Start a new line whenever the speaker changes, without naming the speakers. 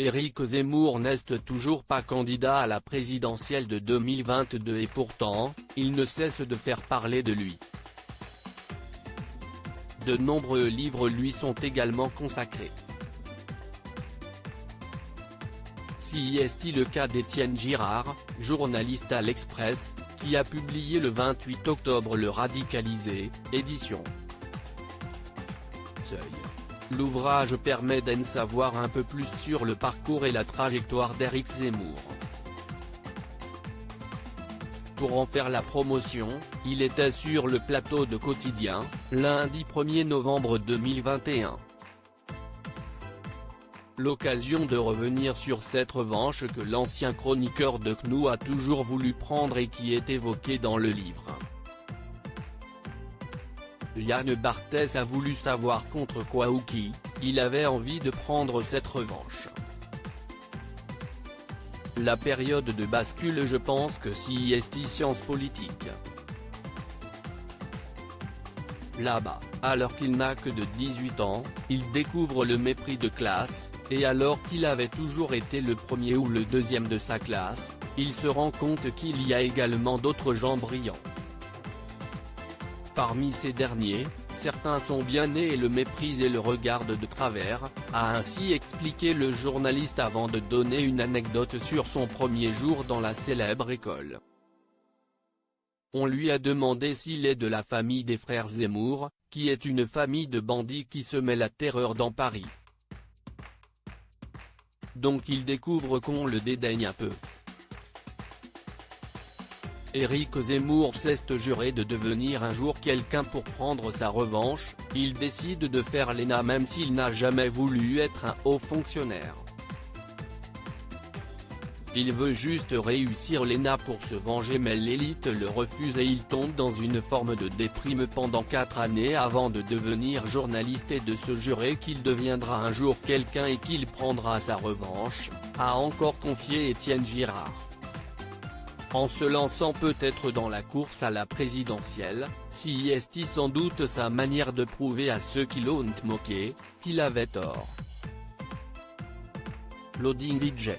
Éric Zemmour n'est toujours pas candidat à la présidentielle de 2022 et pourtant, il ne cesse de faire parler de lui. De nombreux livres lui sont également consacrés. Si est-il le cas d'Étienne Girard, journaliste à l'Express, qui a publié le 28 octobre Le Radicalisé, édition Seuil. L'ouvrage permet d'en savoir un peu plus sur le parcours et la trajectoire d'Éric Zemmour. Pour en faire la promotion, il était sur le plateau de Quotidien, lundi 1er novembre 2021. L'occasion de revenir sur cette revanche que l'ancien chroniqueur de CNews a toujours voulu prendre et qui est évoquée dans le livre. Yann Barthès a voulu savoir contre quoi ou qui, il avait envie de prendre cette revanche. La période de bascule, je pense que si est science politique. Là-bas, alors qu'il n'a que de 18 ans, il découvre le mépris de classe, et alors qu'il avait toujours été le premier ou le deuxième de sa classe, il se rend compte qu'il y a également d'autres gens brillants. Parmi ces derniers, certains sont bien nés et le méprisent et le regardent de travers, a ainsi expliqué le journaliste avant de donner une anecdote sur son premier jour dans la célèbre école. On lui a demandé s'il est de la famille des frères Zemmour, qui est une famille de bandits qui semait la terreur dans Paris. Donc il découvre qu'on le dédaigne un peu. Éric Zemmour s'est juré de devenir un jour quelqu'un pour prendre sa revanche, il décide de faire l'ENA même s'il n'a jamais voulu être un haut fonctionnaire. Il veut juste réussir l'ENA pour se venger mais l'élite le refuse et il tombe dans une forme de déprime pendant 4 années avant de devenir journaliste et de se jurer qu'il deviendra un jour quelqu'un et qu'il prendra sa revanche, a encore confié Étienne Girard. En se lançant peut-être dans la course à la présidentielle, si est sans doute sa manière de prouver à ceux qui l'ont moqué, qu'il avait tort. Loading DJ.